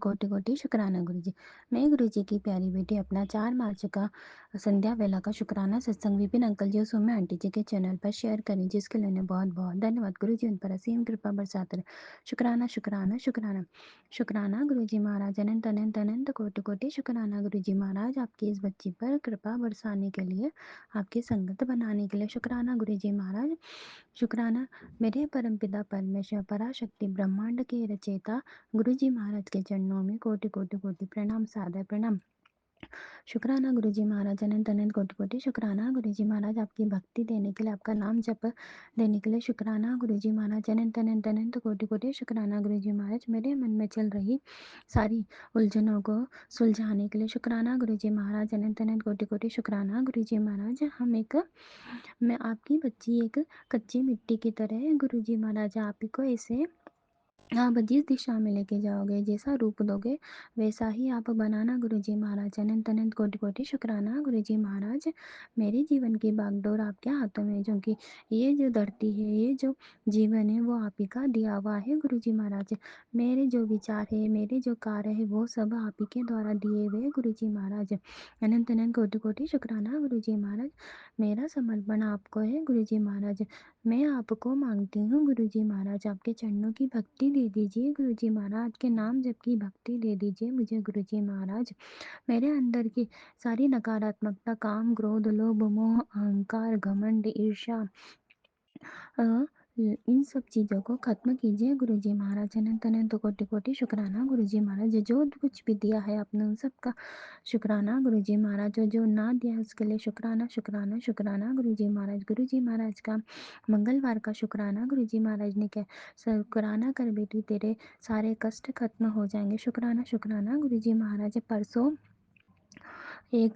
कोटि-कोटि शुक्राना गुरुजी। मैं गुरुजी की प्यारी बेटी अपना 4 मार्च का संध्या वेला का शुक्राना सत्संग विपिन अंकल जी और सौम्या आंटी जी के चैनल पर शेयर करें, जिसके लिए उन्हें बहुत-बहुत धन्यवाद। गुरुजी उन पर असीम कृपा बरसाते रहे। शुक्राना, शुक्राना, शुक्राना। शुक्राना गुरुजी महाराज, अनंत अनंत अनंत कोटि-कोटि शुक्राना गुरुजी महाराज, आपकी इस बच्ची पर कृपा बरसाने के लिए, आपकी संगत बनाने के लिए। शुक्राना गुरुजी महाराज, शुक्राना मेरे परमपिता परमेश्वर पराशक्ति ब्रह्मांड के रचयिता गुरुजी महाराज के चरणों में कोटि कोटि कोटि प्रणाम, सादर प्रणाम। शुक्राना गुरुजी महाराज, अनंत अनंत कोटि कोटि शुक्राना गुरुजी महाराज, आपकी भक्ति देने के लिए, आपका नाम जप देने के लिए। शुक्राना गुरुजी महाराज, अनंत अनंत अनंत कोटि कोटि शुक्राना गुरुजी महाराज, मेरे मन में चल रही सारी उलझनों को सुलझाने के लिए। शुक्राना गुरुजी महाराज, अनंत अनंत कोटि कोटि शुक्राना गुरुजी महाराज। मैं आपकी बच्ची एक कच्ची मिट्टी की तरह है गुरुजी महाराज, आप ही को ऐसे आप जिस दिशा में लेके जाओगे, जैसा रूप दोगे, वैसा ही आप बनाना गुरुजी महाराज। अनंत अनंत कोटि कोटि शुक्राना गुरुजी महाराज, मेरे जीवन की बागडोर आपके हाथों में, क्योंकि ये जो धरती है, ये जो जीवन है, वो आप ही का दिया हुआ है गुरुजी महाराज। मेरे जो विचार है, मेरे जो कार्य है, वो सब आप ही के द्वारा दिए हुए गुरुजी महाराज। अनंत अनंत कोटि कोटि शुक्राना गुरुजी महाराज, मेरा समर्पण आपको है गुरुजी महाराज। मैं आपको मांगती हूँ गुरुजी महाराज, आपके चरणों की भक्ति दे दीजिए गुरुजी महाराज, के नाम जप की भक्ति दे दीजिए मुझे गुरुजी महाराज। मेरे अंदर की सारी नकारात्मकता, काम, क्रोध, लोभ, मोह, अहंकार, घमंड, ईर्ष्या, अ, इन सब चीज़ों को खत्म कीजिए गुरुजी महाराज। अनंत अनंत कोटि कोटि शुक्राना गुरुजी महाराज, जो कुछ भी दिया है आपने उन सब का शुक्राना गुरुजी महाराज, जो ना दिया है उसके लिए शुक्राना शुक्राना शुक्राना गुरुजी महाराज। गुरुजी महाराज का मंगलवार का शुक्राना गुरुजी महाराज ने क्या शुक्राना कर बेटी, तेरे सारे कष्ट खत्म हो जाएंगे। शुक्राना शुक्राना गुरुजी महाराज। परसों एक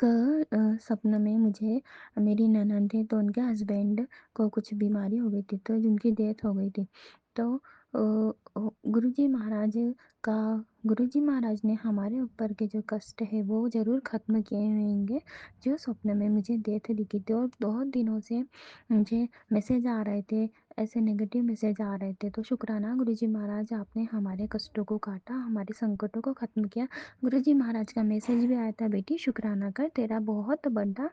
सपने में मुझे मेरी ननद थे, तो उनके हस्बैंड को कुछ बीमारी हो गई थी, तो उनकी डेथ हो गई थी। तो गुरुजी महाराज का गुरुजी महाराज ने हमारे ऊपर के जो कष्ट है वो ज़रूर ख़त्म किए होंगे, जो सपने में मुझे डेथ दिखी थी। और बहुत दिनों से मुझे मैसेज आ रहे थे, ऐसे नेगेटिव मैसेज आ रहे थे। तो शुक्राना गुरुजी महाराज, आपने हमारे कष्टों को काटा, हमारे संकटों को ख़त्म किया। गुरुजी महाराज का मैसेज भी आया था, बेटी शुक्राना कर, तेरा बहुत बड़ा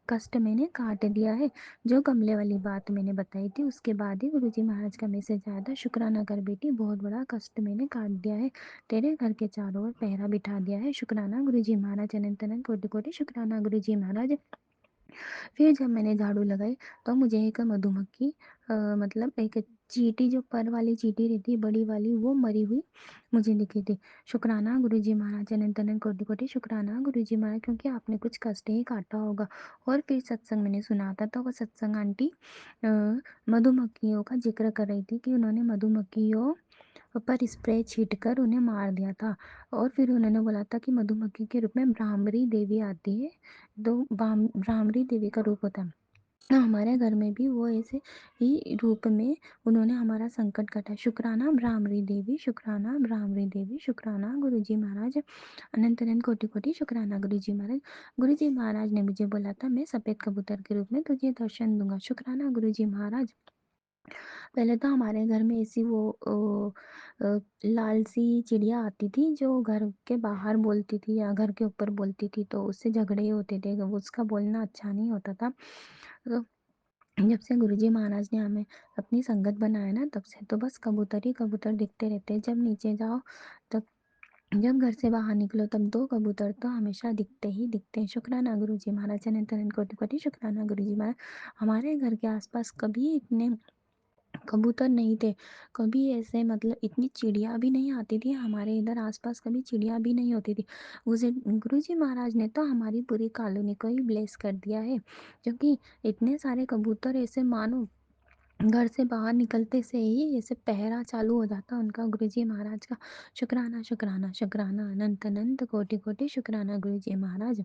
कष्ट मैंने काट दिया है। जो गमले वाली बात मैंने बताई थी, उसके बाद ही गुरुजी महाराज का मैसेज आया था, शुक्राना कर बेटी, बहुत बड़ा कष्ट मैंने काट दिया है, तेरे घर के चारों ओर पहरा बिठा दिया है। शुक्राना गुरुजी महाराज, अनंत अनंत कोटि कोटि शुक्राना गुरुजी महाराज। फिर जब मैंने झाड़ू लगाई तो मुझे एक मधुमक्खी, मतलब एक चींटी, जो पर वाली चींटी रहती है बड़ी वाली, वो मरी हुई मुझे दिखी थी। शुक्राना गुरुजी महाराज, अनंत अनंत कोटि कोटि शुक्राना गुरुजी महाराज, क्योंकि आपने कुछ कष्ट ही काटा होगा। और फिर सत्संग मैंने सुना था, तो वो सत्संग आंटी अ, मधुमक्खियों का जिक्र कर रही थी कि उन्होंने मधुमक्खियों पर स्प्रे छींटकर उन्हें मार दिया था। और फिर उन्होंने बोला था कि मधुमक्खी के रूप में भ्रामरी देवी आती है, तो भ्रामरी देवी का रूप होता है। हमारे घर में भी वो ऐसे ही रूप में उन्होंने हमारा संकट काटा। शुक्राना भ्रामरी देवी, शुक्राना भ्रामरी देवी, शुक्राना गुरुजी महाराज। अनंत अनंत कोटि कोटि शुक्राना गुरुजी महाराज। गुरुजी महाराज ने मुझे बोला था, मैं सफ़ेद कबूतर के रूप में तुझे दर्शन दूंगा। शुक्राना गुरुजी महाराज। पहले तो हमारे घर में ऐसी वो लाल सी चिड़िया आती थी, जो घर के बाहर बोलती थी या घर के ऊपर बोलती थी, तो उससे झगड़े होते थे, उसका बोलना अच्छा नहीं होता था। तो जब से गुरुजी महाराज ने हमें अपनी संगत बनाया ना, तब से तो बस कबूतर ही कबूतर दिखते रहते हैं। जब नीचे जाओ, तब जब घर से बाहर निकलो, तब दो कबूतर तो हमेशा दिखते ही दिखते हैं। शुक्राना गुरुजी महाराज, अनंत अनंत कोटि कोटि शुक्राना गुरुजी महाराज। हमारे घर के आसपास कभी इतने कबूतर नहीं थे, कभी ऐसे मतलब इतनी चिड़िया भी नहीं आती थी, हमारे इधर आसपास कभी चिड़िया भी नहीं होती थी। उसे गुरुजी महाराज ने तो हमारी पूरी कॉलोनी को ही ब्लेस कर दिया है, क्योंकि इतने सारे कबूतर ऐसे मानो घर से बाहर निकलते से ही ऐसे पहरा चालू हो जाता उनका गुरुजी महाराज का। शुक्राना शुक्राना शुक्राना, अनंत अनंत कोटि कोटि शुक्राना गुरुजी महाराज।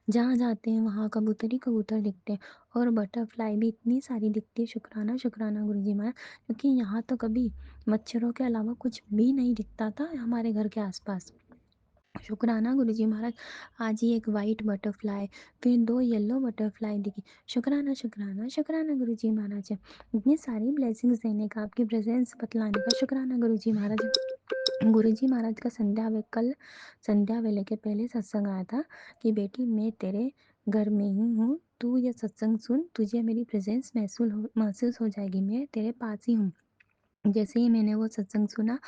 जहाँ जाते हैं वहाँ कबूतर ही कबूतर दिखते हैं, और बटरफ्लाई भी इतनी सारी दिखती है। शुक्राना शुक्राना गुरुजी महाराज, क्योंकि यहाँ तो कभी मच्छरों के अलावा कुछ भी नहीं दिखता था हमारे घर के आसपास। शुक्राना गुरुजी महाराज। आज ही एक वाइट बटरफ्लाई, फिर दो येलो बटरफ्लाई दिखी। शुक्राना शुक्राना शुक्राना गुरुजी महाराज। इतनी सारी ब्लेसिंग्स देने का, आपकी प्रेजेंस बतलाने का। शुक्राना गुरुजी महाराज। गुरुजी महाराज का कल संध्या वेले के पहले सत्संग आया था कि बेटी मैं तेरे घर में ही हूँ, तू ये सत्संग सुन, तुझे मेरी प्रेजेंस महसूस हो जाएगी, मैं तेरे पास ही हूँ। जैसे ही मैंने वो सत्संग सुना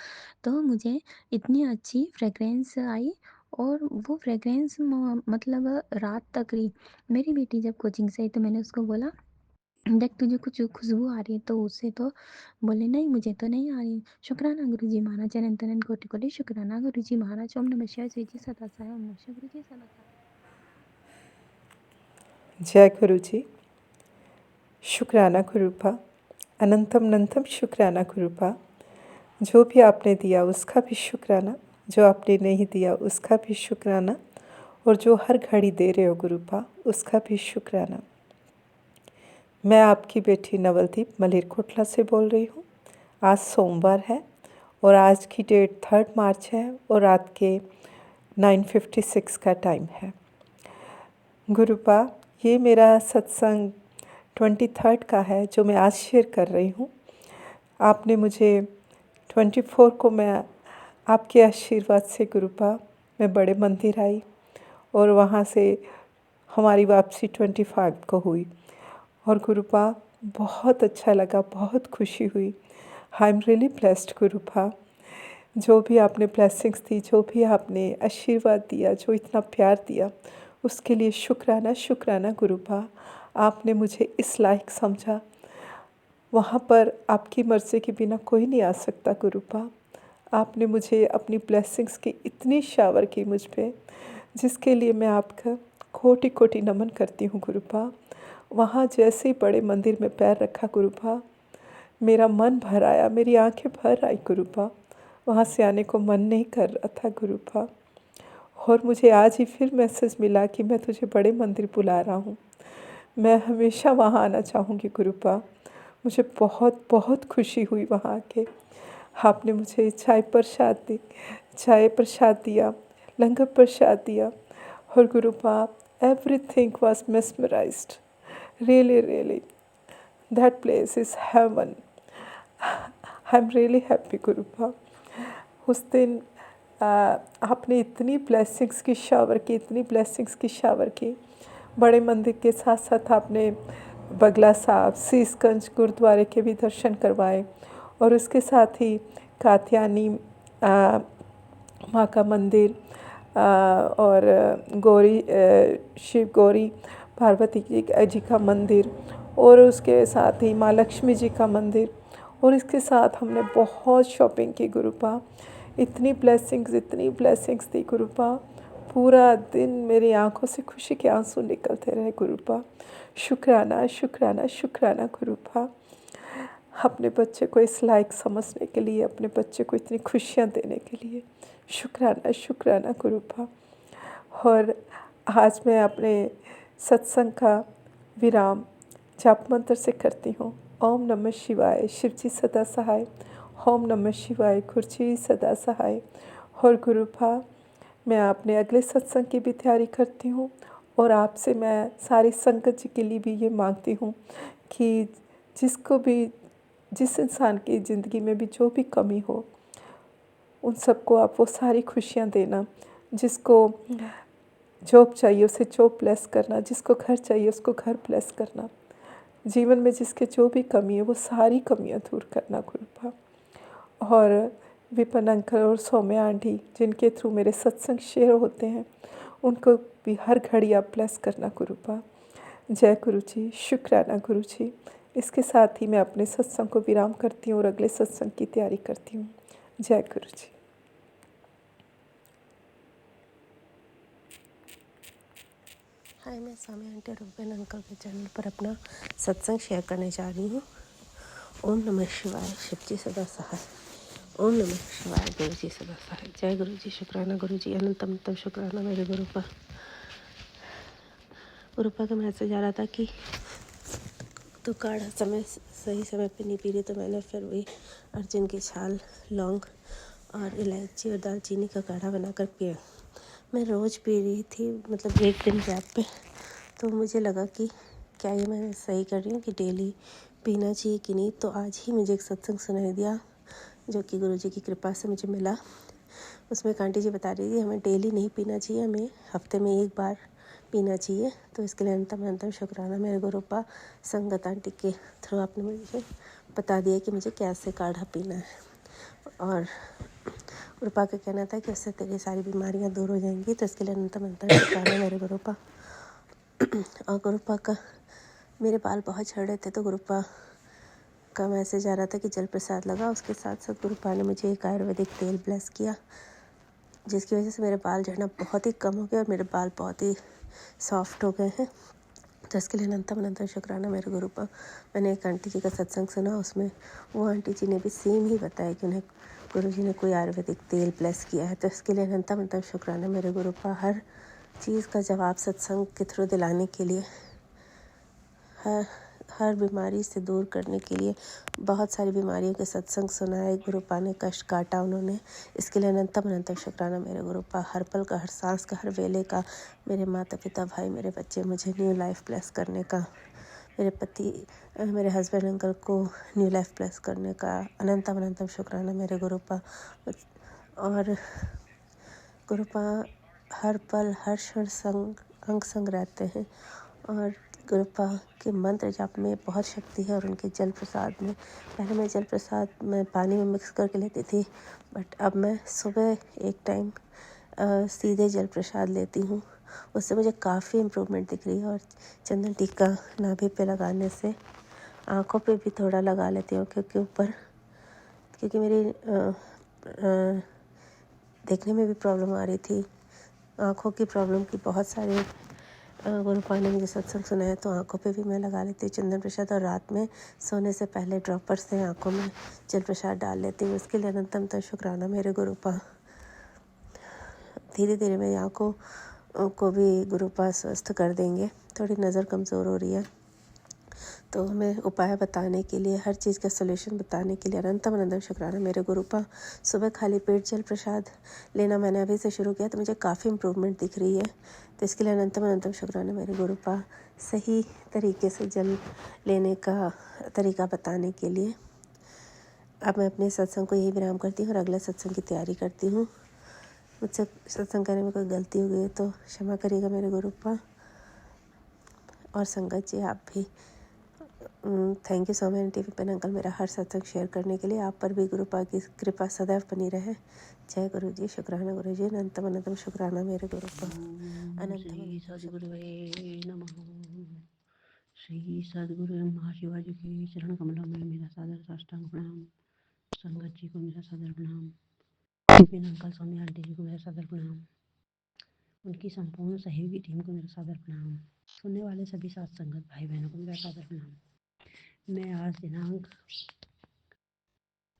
तो मुझे इतनी अच्छी फ्रेग्रेंस आई और वो फ्रेग्रेंस मतलब रात तक रही। मेरी बेटी जब कोचिंग से आई तो मैंने उसको बोला, देख तुझे कुछ खुशबू आ रही है, तो उससे तो बोले नहीं मुझे तो नहीं आ रही। शुक्राना गुरुजी महाराज, अनंत अनंत कोटि कोटि शुक्राना गुरुजी महाराज। ओम नमः शिवाय, श्री जी सदा साई, ओम नमः शिवाय, गुरुजी सदा साई। जय गुरु जी। शुक्राना गुरुपा, अनंतम अनंतम शुक्राना गुरुपा। जो भी आपने दिया उसका भी शुक्राना, जो आपने नहीं दिया उसका भी शुक्राना, और जो हर घड़ी दे रहे हो गुरुपा उसका भी शुक्राना। मैं आपकी बेटी नवलदीप मलेरकोटला से बोल रही हूँ। आज सोमवार है और आज की डेट 3 मार्च है और रात के 9:56 का टाइम है। गुरुपा, ये मेरा सत्संग 23 का है जो मैं आज शेयर कर रही हूँ। आपने मुझे 24 को मैं आपके आशीर्वाद से गुरुपा मैं बड़े मंदिर आई और वहाँ से हमारी वापसी 25 को हुई और गुरुपा बहुत अच्छा लगा, बहुत खुशी हुई। आई एम रियली ब्लेस्ड गुरुपा। जो भी आपने ब्लेसिंग्स दी, जो भी आपने आशीर्वाद दिया, जो इतना प्यार दिया, उसके लिए शुक्राना शुक्राना गुरुपा। आपने मुझे इस लायक समझा। वहाँ पर आपकी मर्ज़ी के बिना कोई नहीं आ सकता गुरुपा। आपने मुझे अपनी ब्लेसिंग्स की इतनी शावर की मुझ पे, जिसके लिए मैं आपका कोटि कोटि नमन करती हूँ गुरुपा। वहाँ जैसे ही बड़े मंदिर में पैर रखा गुरुपा, मेरा मन भर आया, मेरी आंखें भर आई गुरुपा। वहाँ से आने को मन नहीं कर रहा था गुरुपा। और मुझे आज ही फिर मैसेज मिला कि मैं तुझे बड़े मंदिर बुला रहा हूँ। मैं हमेशा वहाँ आना चाहूँगी गुरुपा। मुझे बहुत बहुत खुशी हुई वहाँ आके। आपने मुझे चाय प्रसाद दिया, लंगर प्रसाद दिया और गुरुपा everything was mesmerized. Really really that place is heaven. I am really happy गुरुपा। उस दिन आपने इतनी ब्लेसिंग्स की शावर की, इतनी ब्लेसिंग्स की शावर की। बड़े मंदिर के साथ साथ आपने बगला साहब, शीशगंज गुरुद्वारे के भी दर्शन करवाए और उसके साथ ही कात्यायनी माँ का मंदिर और शिव गौरी पार्वती जी का मंदिर और उसके साथ ही माँ लक्ष्मी जी का मंदिर, और इसके साथ हमने बहुत शॉपिंग की गुरुपा। इतनी ब्लेसिंग्स दी गुरुपा। पूरा दिन मेरी आंखों से खुशी के आंसू निकलते रहे गुरुपा। शुक्राना शुक्राना शुक्राना गुरुपा। अपने बच्चे को इस लायक समझने के लिए, अपने बच्चे को इतनी खुशियाँ देने के लिए शुक्राना शुक्राना गुरुपा। और आज मैं अपने सत्संग का विराम जाप मंत्र से करती हूँ। ओम नमः शिवाय, शिवजी सदा सहाय। ओम नमः शिवाय, गुरुजी सदा सहाय। और गुरुपा, मैं अपने अगले सत्संग की भी तैयारी करती हूँ और आपसे मैं सारी संगत जी के लिए भी ये मांगती हूँ कि जिस इंसान की ज़िंदगी में भी जो भी कमी हो, उन सबको आप वो सारी खुशियाँ देना। जिसको जॉब चाहिए उसे जॉब ब्लेस करना, जिसको घर चाहिए उसको घर ब्लेस करना। जीवन में जिसके जो भी कमी है वो सारी कमियाँ दूर करना गुरुपा। और विपन अंकल और सौम्या आंटी जिनके थ्रू मेरे सत्संग शेयर होते हैं, उनको भी हर घड़ी आप ब्लेस करना गुरुपा। जय गुरु जी, शुक्राना गुरु जी। इसके साथ ही मैं अपने सत्संग को विराम करती हूँ और अगले सत्संग की तैयारी करती हूँ। जय गुरु जी। हाय, मैं स्वामी आंटी और विपिन अंकल के चैनल पर अपना सत्संग शेयर करने जा रही हूँ। ओम नमः शिवाय, शिवजी सदा सहाय। ओम नमः शिवाय, गुरु जी सदा सहाय। जय गुरु जी, शुक्राना गुरु जी, अनंतम अनंतम शुक्राना मेरे गुरुपा। गुरुपा का मैसेज आ रहा था कि तो काढ़ा सही समय पे नहीं पी रही, तो मैंने फिर वही अर्जुन की छाल, लौंग और इलायची और दालचीनी का काढ़ा बनाकर पिया। मैं रोज़ पी रही थी, मतलब एक दिन गैप पे, तो मुझे लगा कि क्या ये मैं सही कर रही हूँ कि डेली पीना चाहिए कि नहीं। तो आज ही मुझे एक सत्संग सुनाई दिया जो कि गुरुजी की कृपा से मुझे मिला, उसमें एक आंटी जी बता रही थी हमें डेली नहीं पीना चाहिए, हमें हफ्ते में एक बार पीना चाहिए। तो इसके लिए अनंतम अनंतम शुक्राना मेरे गुरुपा संगत आंटी के थ्रू आपने मुझे बता दिया कि मुझे कैसे काढ़ा पीना है। और गुरुपा का कहना था कि उससे तेरी सारी बीमारियां दूर हो जाएंगी। तो इसके लिए अनंतम अनंतम शुक्राना मेरे गुरुपा। और गुरुपा का मेरे बाल बहुत झड़ रहे थे, तो गुरुपा का मैसेज आ रहा था कि जल प्रसाद लगा। उसके साथ साथ गुरुपा ने मुझे एक आयुर्वेदिक तेल ब्लेस किया, जिसकी वजह से मेरे बाल झड़ना बहुत ही कम हो गया और मेरे बाल बहुत ही सॉफ्ट हो गए हैं। तो इसके लिए अनंतम अनंतम शुक्राना मेरे गुरुपा। मैंने एक आंटी जी का सत्संग सुना, उसमें वो आंटी जी ने भी सेम ही बताया कि उन्हें गुरु जी ने कोई आयुर्वेदिक तेल ब्लेस किया है। तो इसके लिए अनंतम अनंतम शुक्राना मेरे गुरुपा। हर चीज़ का जवाब सत्संग के थ्रू दिलाने के लिए, हर बीमारी से दूर करने के लिए, बहुत सारी बीमारियों के सत्संग सुनाए। गुरुपा ने कष्ट काटा उन्होंने। इसके लिए अनंतम अनंतम शुक्राना मेरे गुरुपा। हर पल का, हर सांस का, हर वेले का, मेरे माता पिता, भाई, मेरे बच्चे, मुझे न्यू लाइफ ब्लेस करने का, मेरे पति, मेरे हस्बैंड अंकल को न्यू लाइफ ब्लेस करने का अनंतम अनंतम शुक्राना मेरे गुरुपा। और गुरुपा हर पल हर क्षण अंग संग रहते हैं। और गुरुपा के मंत्र जाप में बहुत शक्ति है और उनके जल प्रसाद में। पहले मैं जल प्रसाद में पानी में मिक्स करके लेती थी, बट अब मैं सुबह एक टाइम सीधे जल प्रसाद लेती हूँ। उससे मुझे काफ़ी इम्प्रूवमेंट दिख रही है। और चंदन टीका नाभि पे लगाने से, आँखों पे भी थोड़ा लगा लेती हूँ, क्योंकि मेरी देखने में भी प्रॉब्लम आ रही थी, आँखों की प्रॉब्लम की। बहुत सारे गुरुपा ने मुझे सत्संग सुना है, तो आँखों पे भी मैं लगा लेती हूँ चंदन प्रसाद। और रात में सोने से पहले ड्रॉपर से आँखों में जल प्रसाद डाल लेती हूँ। इसके लिए अनंतम तो शुक्राना मेरे गुरुपा। धीरे धीरे मेरी आँखों को भी गुरुपा स्वस्थ कर देंगे। थोड़ी नज़र कमज़ोर हो रही है, तो हमें उपाय बताने के लिए, हर चीज़ का सलूशन बताने के लिए अनंतम अनंतम शुक्राना मेरे गुरुपा। सुबह खाली पेट जल प्रसाद लेना मैंने अभी से शुरू किया, तो मुझे काफ़ी इम्प्रूवमेंट दिख रही है। तो इसके लिए अनंतम अनंतम शुक्राना मेरे गुरुपा, सही तरीके से जल लेने का तरीका बताने के लिए। अब मैं अपने सत्संग को यही विराम करती हूँ और अगले सत्संग की तैयारी करती हूँ। मुझसे सत्संग करने में कोई गलती हो गई है तो क्षमा करिएगा मेरे गुरुपा। और संगत जी, आप भी थैंक यू सो मच टीवी पेन अंकल, मेरा हर सत्संग शेयर करने के लिए। आप पर भी गुरुपा की कृपा सदैव बनी रहे। जय गुरु जी। शुक्राना गुरु जी। अनंतम अनंतम शुक्राना मेरे गुरुपा। अनंतम श्री अनंतम सद्गुरुवे नमः। श्री सद्गुरु महाशिवाजी के चरण कमलों में मेरा सादर साष्टांग प्रणाम। संगत जी को मेरा सादर प्रणाम। विपिन अंकल, स्वामी आंटी जी को मेरा सादर प्रणाम। उनकी संपूर्ण सहयोगी टीम को मेरा सादर प्रणाम। सुनने वाले सभी साथ संगत भाई बहनों को मेरा सादर प्रणाम। मैं आज दिनांक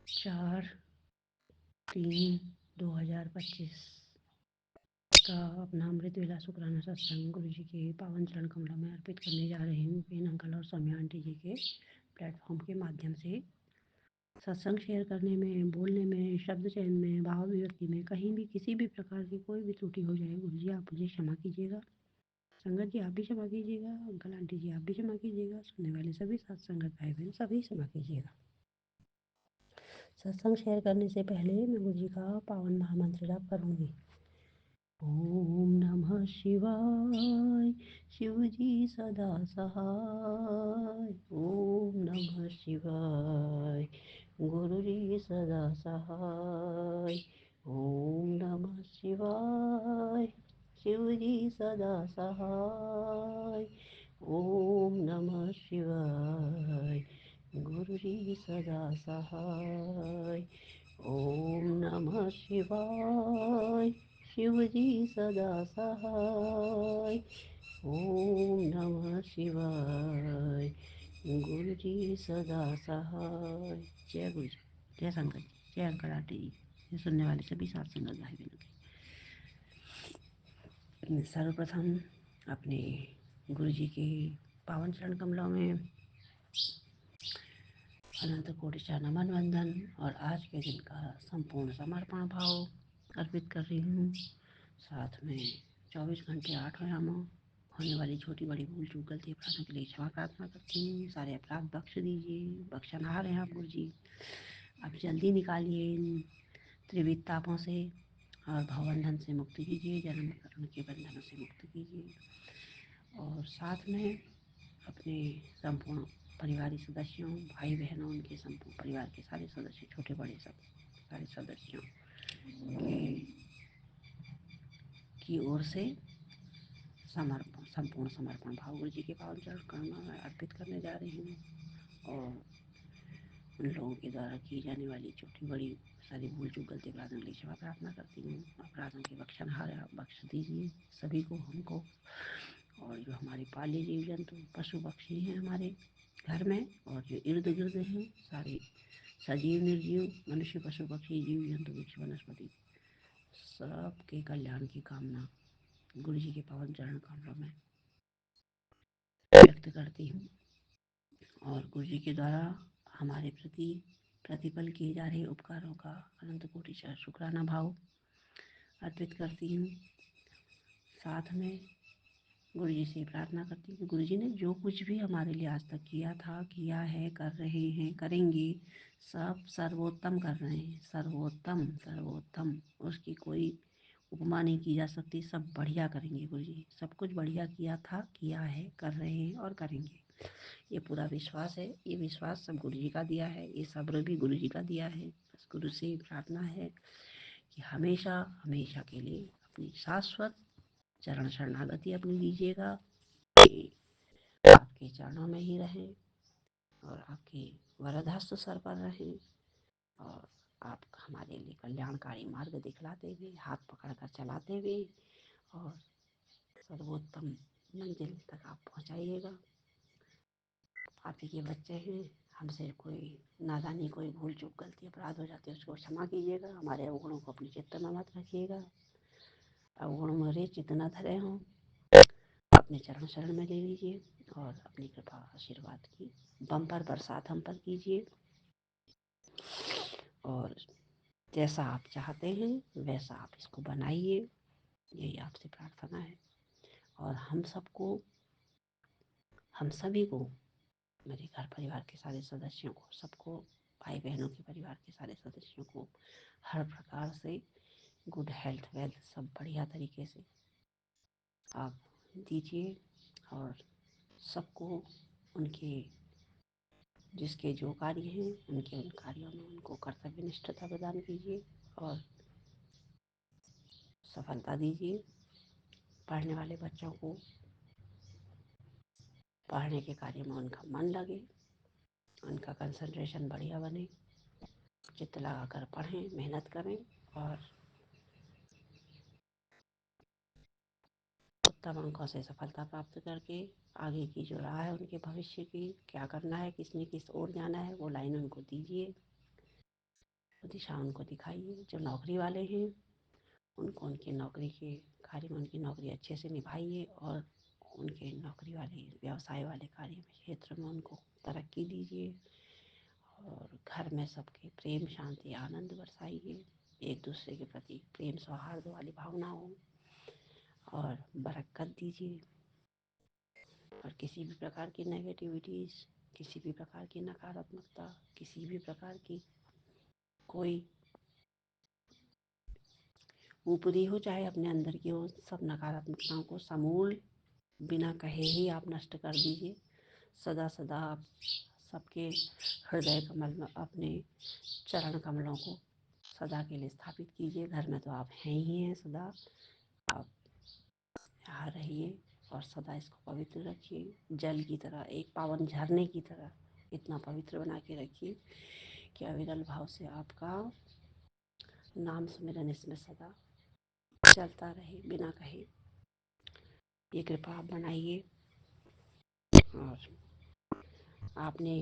4/3/2025 का अपना अमृत वेला शुक्राना सत्संग गुरु जी के पावन चरण कमलों में अर्पित करने जा रही हूँ। पेन अंकल और सौम्या आंटी जी के प्लेटफॉर्म के माध्यम से सत्संग शेयर करने में, बोलने में, शब्द चयन में, भाव अभिव्यक्ति में कहीं भी किसी भी प्रकार की कोई भी त्रुटि हो जाए, गुरु जी आप मुझे क्षमा कीजिएगा। संगत जी आप भी क्षमा कीजिएगा। अंकल आंटी जी आप भी क्षमा कीजिएगा। सुनने वाले सभी साथ संगत भाई बहन सभी क्षमा कीजिएगा। सत्संग शेयर करने से पहले मैं गुरु जी का पावन महामंत्र जाप करूँगी। ओम नमः शिवाय, शिव जी सदा सहाय। ओम नमः शिवाय, गुरु जी सदा सहाय। ओम नमः शिवाय, शिव जी सदा सहाय। ओम नमः शिवाय, गुरु जी सदा सहाय। ओम नमः शिवाय, शिव जी सदा सहाय। ओम नमः शिवाय, गुरु जी सदा सहाय। जय गुरु जी, जय संगत जी, जय अंकल आंटी जी, जय सुनने वाले सभी साथ संगत भाई बहनों के। सर्वप्रथम अपने गुरु जी के पावन चरण कमलों में अनंत कोटि नमन वंदन और आज के दिन का संपूर्ण समर्पण भाव अर्पित कर रही हूँ। साथ में 24 घंटे 8 यामों होने वाली छोटी बड़ी भूल चूक गलती अपराधों के लिए क्षमा प्रार्थना करती हूँ। सारे अपराध बख्श दीजिए, बख्शनहार हैं आप गुरु जी। आप जल्दी निकालिए इन त्रिविध तापों से और भवबंधन से मुक्ति कीजिए, जन्म मरण के बंधनों से मुक्ति कीजिए। और साथ में अपने संपूर्ण परिवारिक सदस्यों, भाई बहनों, उनके संपूर्ण परिवार के सारे सदस्य, छोटे बड़े सब सारे सदस्यों की ओर से संपूर्ण समर्पण भाव गुरु जी के पावन चरण करुणा में अर्पित करने जा रही हूँ। और उन लोगों के द्वारा की जाने वाली छोटी बड़ी सारी भूल चूक गलती अपराधों के लिए क्षमा प्रार्थना करती हूँ। अपराधों के बख्शनहार आप बख्श दीजिए सभी को, हमको, और जो हमारे पाले जीव जंतु पशु पक्षी हैं हमारे घर में, और जो इर्द गिर्द हैं सारे सजीव निर्जीव, मनुष्य पशु पक्षी जीव जंतु वृक्ष वनस्पति, सबके कल्याण की कामना गुरु जी के पावन चरण कमलों में व्यक्त करती हूँ। और गुरु जी के द्वारा हमारे प्रति प्रतिपल किए जा रहे उपकारों का अनंत कोटि शुक्राना भाव अर्पित करती हूँ। साथ में गुरु जी से प्रार्थना करती हूँ कि गुरु जी ने जो कुछ भी हमारे लिए आज तक किया था, किया है, कर रहे हैं, करेंगे, सब सर्वोत्तम कर रहे हैं। सर्वोत्तम सर्वोत्तम, उसकी कोई उपमा नहीं की जा सकती। सब बढ़िया करेंगे गुरु जी, सब कुछ बढ़िया किया था, किया है, कर रहे हैं और करेंगे, ये पूरा विश्वास है। ये विश्वास सब गुरु जी का दिया है, ये सब्र भी गुरु जी का दिया है। बस गुरु से प्रार्थना है कि हमेशा हमेशा के लिए अपनी शाश्वत चरण शरणागति अपनी दीजिएगा, कि आपके चरणों में ही रहें और आपके वरदहस्त सर पर रहें, और आप हमारे लिए कल्याणकारी मार्ग दिखलाते हुए, हाथ पकड़कर चलाते हुए, और सर्वोत्तम मंजिल तक आप पहुंचाइएगा। आप ही के बच्चे हैं, हमसे कोई नादानी, कोई भूल चूक गलती अपराध हो जाते हैं, उसको क्षमा कीजिएगा। हमारे अवगुणों को अपनी चित्त में मत रखिएगा। अवगुण मेरे चितना धरे हों, अपने चरण शरण में ले लीजिए, और अपनी कृपा आशीर्वाद की बम्पर बरसात हम पर कीजिए। और जैसा आप चाहते हैं वैसा आप इसको बनाइए, यही आपसे प्रार्थना है। और हम सभी को, मेरे घर परिवार के सारे सदस्यों को, सबको, भाई बहनों के परिवार के सारे सदस्यों को हर प्रकार से गुड हेल्थ, वेल्थ सब बढ़िया तरीके से आप दीजिए। और सबको उनके जिसके जो कार्य हैं उनके उन कार्यों में उनको कर्तव्य निष्ठता प्रदान कीजिए और सफलता दीजिए। पढ़ने वाले बच्चों को पढ़ने के कार्य में उनका मन लगे, उनका कंसंट्रेशन बढ़िया बने, चित्त लगाकर पढ़ें, मेहनत करें, और उत्तम अंकों से सफलता प्राप्त करके आगे की जो राह है उनके भविष्य की, क्या करना है, किसने किस ओर जाना है, वो लाइन उनको दीजिए, दिशा उनको दिखाइए। जो नौकरी वाले हैं उनको उनकी नौकरी के कार्य में उनकी नौकरी अच्छे से निभाइए, और उनके नौकरी वाले व्यवसाय वाले कार्य में क्षेत्र में उनको तरक्की दीजिए। और घर में सबके प्रेम, शांति, आनंद बरसाइए, एक दूसरे के प्रति प्रेम सौहार्द वाली भावना हो, और बरकत दीजिए। और किसी भी प्रकार की नेगेटिविटीज, किसी भी प्रकार की नकारात्मकता, किसी भी प्रकार की कोई ऊपरी हो चाहे अपने अंदर की हो, सब नकारात्मकताओं को समूल बिना कहे ही आप नष्ट कर दीजिए। सदा सदा आप सबके हृदय कमल में अपने चरण कमलों को सदा के लिए स्थापित कीजिए। घर में तो आप हैं ही हैं, सदा आप यहाँ रहिए और सदा इसको पवित्र रखिए। जल की तरह, एक पावन झरने की तरह इतना पवित्र बना के रखिए कि अविरल भाव से आपका नाम सुमिरन इसमें सदा चलता रहे बिना कहे। ये कृपा आप बनाइए। और आपने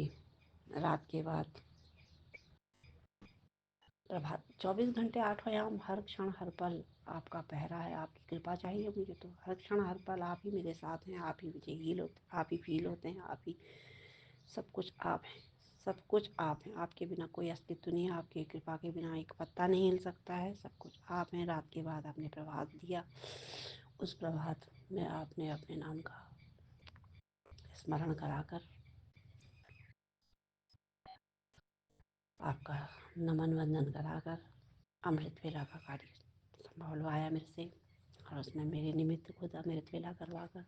रात के बाद प्रभात 24 घंटे 8 याम हर क्षण हर पल आपका पहरा है। आपकी कृपा चाहिए मुझे तो। हर क्षण हर पल आप ही मेरे साथ हैं, आप ही मुझे हील होते, आप ही फील होते हैं, आप ही सब कुछ आप हैं, सब कुछ आप हैं। आपके बिना कोई अस्तित्व नहीं है, आपकी कृपा के बिना एक पत्ता नहीं हिल सकता है। सब कुछ आप हैं। रात के बाद आपने प्रभात दिया, उस प्रभात में आपने अपने नाम का स्मरण कराकर आपका नमन वंदन कराकर अमृत वेला का कार्य बोलवाया मेरे से, और उसमें मेरे निमित्त खुद अमृत वेला करवा कर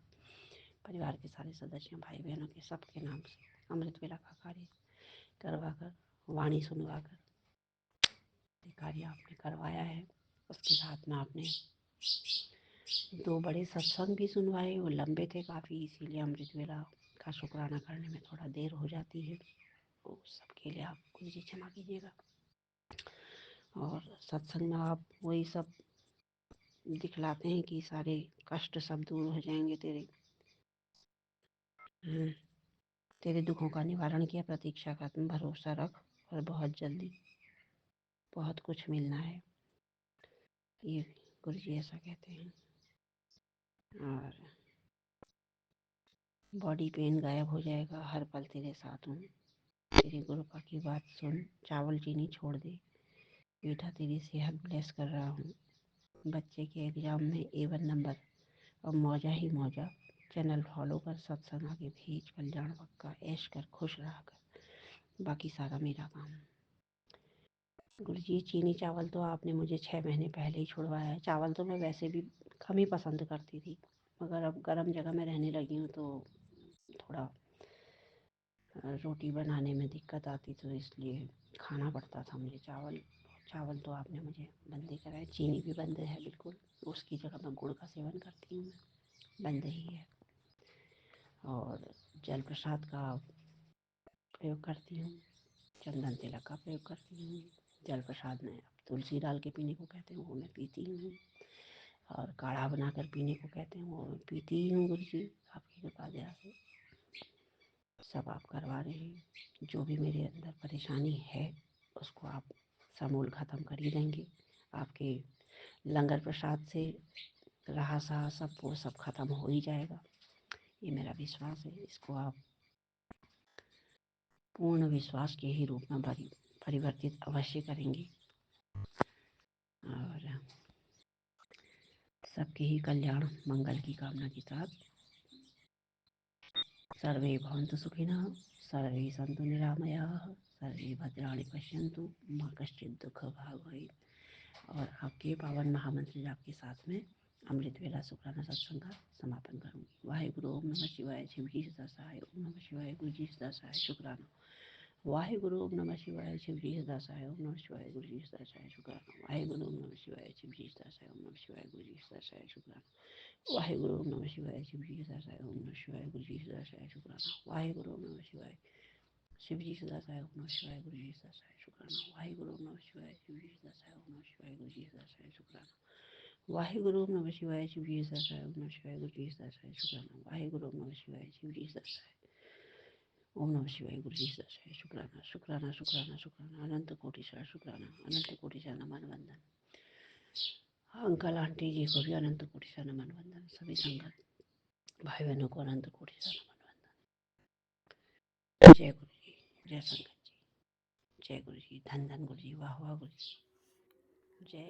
परिवार के सारे सदस्यों भाई बहनों के सबके नाम से अमृत वेला का कार्य करवा कर, वाणी सुनवा कर ये कार्य आपने करवाया है। उसके साथ में आपने 2 बड़े सत्संग भी सुनवाए, वो लंबे थे काफ़ी, इसीलिए अमृत वेला का शुक्राना करने में थोड़ा देर हो जाती है। तो सबके लिए आप गुरु जी क्षमा कीजिएगा। और सत्संग में आप वही सब दिखलाते हैं कि सारे कष्ट सब दूर हो जाएंगे तेरे, हम्म, तेरे दुखों का निवारण किया, प्रतीक्षा का तुम भरोसा रख और बहुत जल्दी बहुत कुछ मिलना है, ये गुरु जी ऐसा कहते हैं। और बॉडी पेन गायब हो जाएगा, हर पल तेरे साथ हूँ, तेरी गुरुपा की बात सुन, चावल चीनी छोड़ दे बेटा, तेरी सेहत ब्लेस कर रहा हूँ, बच्चे के एग्जाम में A1 नंबर और मौजा ही मौजा। चैनल फॉलो कर, सत्संग आगे भेज, कल्याण पक्का, ऐश कर, खुश रहा कर, बाकी सारा मेरा काम। गुरुजी चीनी चावल तो आपने मुझे 6 महीने पहले ही छुड़वाया है। चावल तो मैं वैसे भी कम ही पसंद करती थी, मगर अब गर्म जगह में रहने लगी हूँ तो थोड़ा रोटी बनाने में दिक्कत आती, तो इसलिए खाना पड़ता था मुझे चावल। चावल तो आपने मुझे बंद ही कराया, चीनी भी बंद है बिल्कुल, उसकी जगह मैं गुड़ का सेवन करती हूँ, मैं बंद ही है। और जल प्रसाद का प्रयोग करती हूँ, चंदन तिलक का प्रयोग करती हूँ। जल प्रसाद में अब तुलसी डाल के पीने को कहते हैं, वो मैं पीती हूँ। और काढ़ा बनाकर पीने को कहते हैं, वो मैं पीती ही हूँ। गुरु जी आपकी कृपा दया से सब आप करवा रहे हैं। जो भी मेरे अंदर परेशानी है उसको आप समूल ख़त्म कर ही देंगे। आपके लंगर प्रसाद से रहा सहा सब वो सब ख़त्म हो ही जाएगा, ये मेरा विश्वास है। इसको आप पूर्ण विश्वास के ही रूप में परिवर्तित अवश्य करेंगे। और सबके ही कल्याण मंगल की कामना के साथ सर्वे भवन्तु सुखिनः, सर्वे सन्तु निरामयाः, सर्वे भद्राणि पश्यन्तु, मा कश्चित् दुःख भाग् भवेत्। और आपके पावन महामंत्र जाप के साथ में अमृत वेला शुक्राना सत्संग का समापन करूँगी। वाहेगुरु ओम नमः शिवाय, शिव जी सदा सहाय, ओम नमः शिवाय, गुरु जी सदा सहाय, शुक्राना। वाहेगुरु ओम नमः शिवाय, शिव जी सदा सहाय, ओम नमः शिवाय, गुरु जी सदा सहाय, शुक्राना। वाहेगुरु ओम नमः शिवाय, शिव जी सदा सहाय, ओम नमः शिवाय, गुरु जी सदा सहाय, शुक्राना। वाहेगुरु ओम नमः शिवाय, शिव जी सदा सहाय, ओम नमः शिवाय, गुरु जी सदा सहाय, शुक्राना। वाहेगुरु ओम नमः शिवाय, शिव जी सदा सहाय, ओम नमः शिवाय, गुरु जी सदा सहाय, शुक्राना। वाहेगुरु ओम नमः शिवाय, शिव जी सदा सहाय, ओम नमः शिवाय, गुरु जी सदा सहाय, शुक्राना। वाहेगुरु ओम नमः शिवाय, शिव जी सदा सहाय, ओम नमः शिवाय, गुरु जी सदा सहाय, शुक्राना। वाहेगुरु ओम नमः शिवाय, शिव जी सदा सहाय, ओम नमः शिवाय, गुरु जी सदा सहाय, शुक्राना। शुक्राना शुक्राना शुक्राना, अनंत कोटि शरण शुक्राना, अनंत कोटि शरण नमन वंदन। अंकल आंटी जी को भी अनंत कोटि शरण नमन वंदन। सभी संगत भाई बहनों को अनंत कोटि शरण नमन वंदन। जय गुरु जी, जय संगत जी, जय गुरु जी, धन धन गुरु जी, वाह वाह गुरु जी,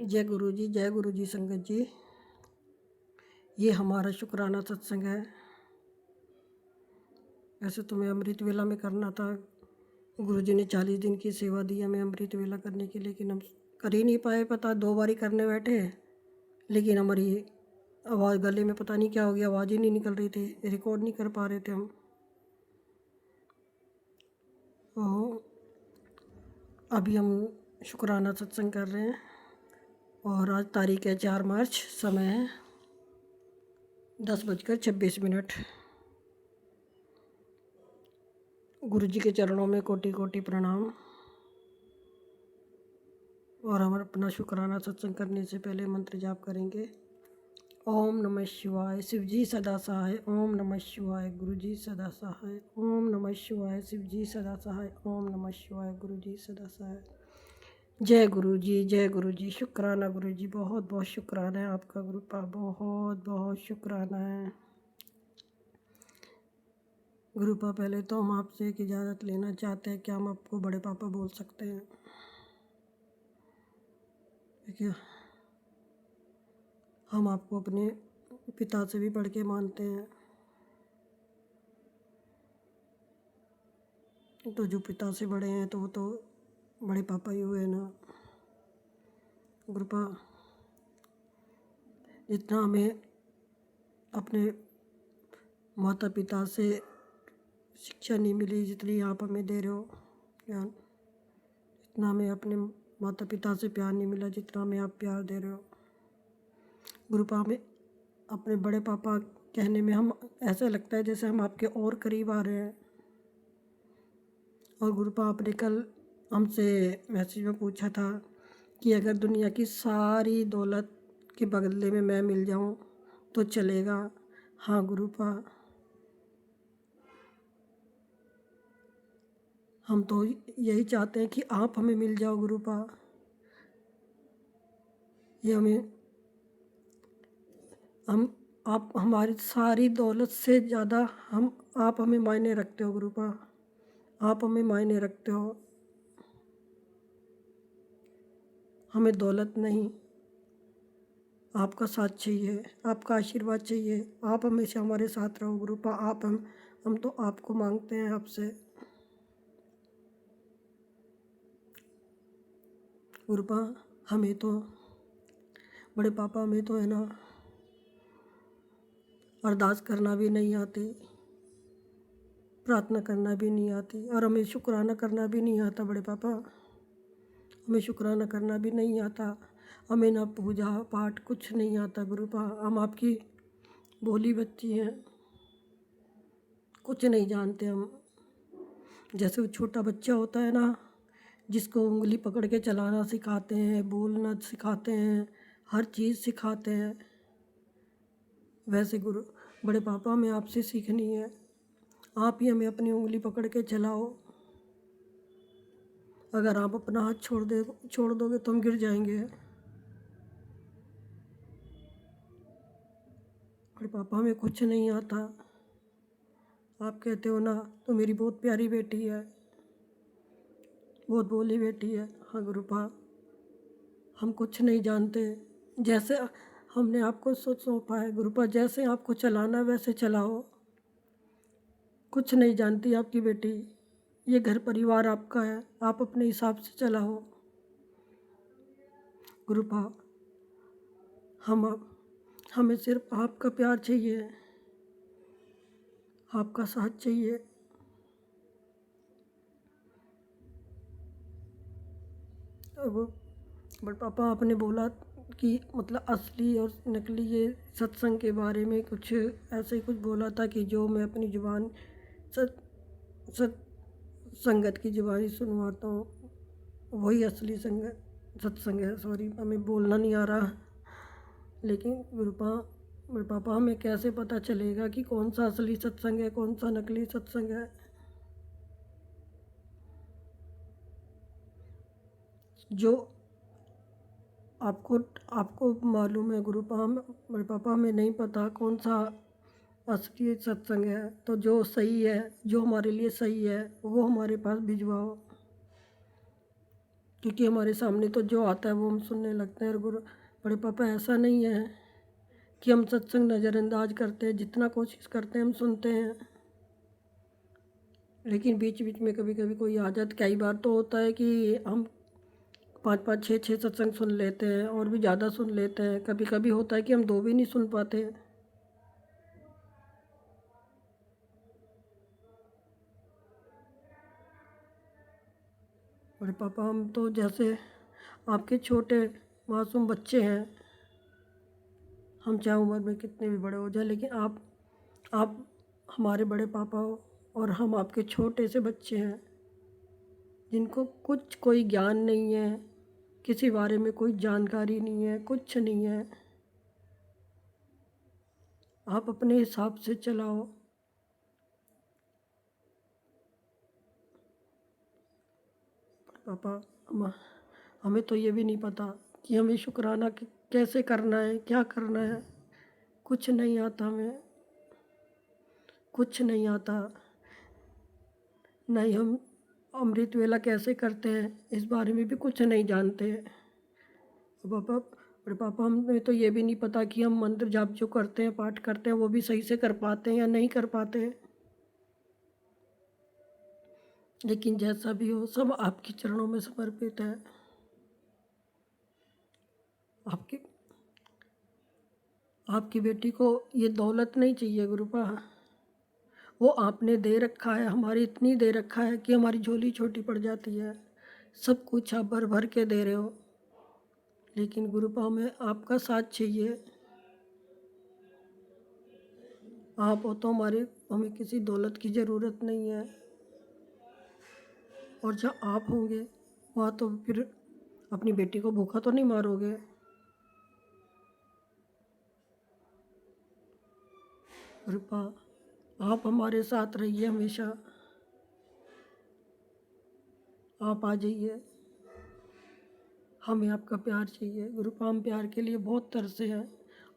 जय गुरु जी, जय गुरु जी। संगत जी, ये हमारा शुक्राना सत्संग है। ऐसे तो मैं अमृत वेला में करना था, गुरु जी ने 40 दिन की सेवा दी हमें अमृत वेला करने की, लेकिन हम कर ही नहीं पाए। पता 2 बारी करने बैठे, लेकिन हमारी आवाज़ गले में पता नहीं क्या हो गया, आवाज़ ही नहीं निकल रही थी, रिकॉर्ड नहीं कर पा रहे थे हम। तो अभी हम शुक्राना सत्संग कर रहे हैं, और आज तारीख है 4 मार्च, समय है 10:26। गुरु जी के चरणों में कोटि कोटि प्रणाम। और हम अपना शुक्राना सत्संग करने से पहले मंत्र जाप करेंगे। ओम नमः शिवाय, शिव जी सदा सहाय, ओम नमः शिवाय, गुरु जी सदा सहाय, ओम नमः शिवाय, शिव जी सदा सहाय, ओम नमः शिवाय, गुरु जी सदा सहाय। जय गुरु जी, जय गुरु जी। शुक्राना गुरु जी, बहुत बहुत शुक्राना है आपका गुरु पा, बहुत बहुत शुक्राना है गुरुपा। पहले तो हम आपसे एक इजाज़त लेना चाहते हैं, क्या हम आपको बड़े पापा बोल सकते हैं? देखिए, हम आपको अपने पिता से भी बढ़ के मानते हैं, तो जो पिता से बड़े हैं तो वो तो बड़े पापा ही हुए ना गुरुपा। जितना हमें अपने माता पिता से शिक्षा नहीं मिली, जितनी आप हमें दे रहे हो ज्ञान, जितना हमें अपने माता पिता से प्यार नहीं मिला, जितना हमें आप प्यार दे रहे हो। गुरुपा, हमें अपने बड़े पापा कहने में हम ऐसा लगता है जैसे हम आपके और करीब आ रहे हैं। और गुरुपा, आपने कल हमसे मैसेज में पूछा था कि अगर दुनिया की सारी दौलत के बदले में मैं मिल जाऊं तो चलेगा। हाँ गुरुपा, हम तो यही चाहते हैं कि आप हमें मिल जाओ गुरुपा। ये हम आप हमारी सारी दौलत से ज़्यादा आप हमें मायने रखते हो गुरुपा, आप हमें मायने रखते हो। हमें दौलत नहीं, आपका साथ चाहिए, आपका आशीर्वाद चाहिए। आप हमेशा हमारे साथ रहो गुरुपा। हम तो आपको मांगते हैं आपसे गुरुपा। हमें तो बड़े पापा, हमें तो है ना अरदास करना भी नहीं आती, प्रार्थना करना भी नहीं आती, और हमें शुक्राना करना भी नहीं आता बड़े पापा। हमें शुक्राना करना भी नहीं आता, हमें ना पूजा पाठ कुछ नहीं आता गुरुपा। हम आपकी भोली बच्ची हैं, कुछ नहीं जानते हम। जैसे वो छोटा बच्चा होता है ना, जिसको उंगली पकड़ के चलाना सिखाते हैं, बोलना सिखाते हैं, हर चीज़ सिखाते हैं, वैसे बड़े पापा हमें आपसे सीखनी है। आप ही हमें अपनी उंगली पकड़ के चलाओ। अगर आप अपना हाथ छोड़ दोगे तो हम गिर जाएंगे। बड़े पापा, हमें कुछ नहीं आता। आप कहते हो ना, तो मेरी बहुत प्यारी बेटी है, बहुत भोली बेटी है। हाँ गुरुपा, हम कुछ नहीं जानते। जैसे हमने आपको सौंपा है गुरुपा, जैसे आपको चलाना वैसे चलाओ। कुछ नहीं जानती आपकी बेटी, ये घर परिवार आपका है, आप अपने हिसाब से चलाओ गुरुपा। हमें सिर्फ आपका प्यार चाहिए, आपका साथ चाहिए। अब बट पापा, आपने बोला कि मतलब असली और नकली ये सत्संग के बारे में कुछ ऐसे ही कुछ बोला था कि जो मैं अपनी जुबान सत सत संगत की जुबानी सुनवाता हूँ, वही असली सत्संग है। सॉरी, हमें बोलना नहीं आ रहा। लेकिन मेरे पापा, हमें कैसे पता चलेगा कि कौन सा असली सत्संग है, कौन सा नकली सत्संग है? जो आपको आपको मालूम है गुरुपा, मेरे पापा, हमें नहीं पता कौन सा असली सत्संग है। तो जो सही है, जो हमारे लिए सही है, वो हमारे पास भिजवाओ, क्योंकि हमारे सामने तो जो आता है वो हम सुनने लगते हैं। और बड़े पापा, ऐसा नहीं है कि हम सत्संग नज़रअंदाज करते हैं, जितना कोशिश करते हैं हम सुनते हैं, लेकिन बीच बीच में कभी कभी कोई आ जाता। कई बार तो होता है कि हम 5-5 6-6 सत्संग सुन लेते हैं, और भी ज़्यादा सुन लेते हैं। कभी कभी होता है कि हम 2 भी नहीं सुन पाते। बड़े पापा, हम तो जैसे आपके छोटे मासूम बच्चे हैं। हम चाहे उम्र में कितने भी बड़े हो जाए, लेकिन आप हमारे बड़े पापा हो, और हम आपके छोटे से बच्चे हैं, जिनको कुछ कोई ज्ञान नहीं है, किसी बारे में कोई जानकारी नहीं है, कुछ नहीं है। आप अपने हिसाब से चलाओ पापा। हमें तो ये भी नहीं पता कि हमें शुक्राना कैसे करना है, क्या करना है। कुछ नहीं आता हमें, कुछ नहीं आता। नहीं, हम अमृत वेला कैसे करते हैं इस बारे में भी कुछ नहीं जानते। पापा, बड़े पापा, हमें तो ये भी नहीं पता कि हम मंत्र जाप जो करते हैं, पाठ करते हैं, वो भी सही से कर पाते हैं या नहीं कर पाते। लेकिन जैसा भी हो, सब आपके चरणों में समर्पित है। आपकी आपकी बेटी को ये दौलत नहीं चाहिए गुरुपा, वो आपने दे रखा है, हमारी इतनी दे रखा है कि हमारी झोली छोटी पड़ जाती है। सब कुछ आप भर भर के दे रहे हो, लेकिन गुरुपा हमें आपका साथ चाहिए। आप हो तो हमारे, हमें किसी दौलत की ज़रूरत नहीं है। और जहाँ आप होंगे वहाँ तो फिर अपनी बेटी को भूखा तो नहीं मारोगे। गुरुपा आप हमारे साथ रहिए हमेशा, आप आ जाइए, हमें आपका प्यार चाहिए। गुरुपा हम प्यार के लिए बहुत तरसे हैं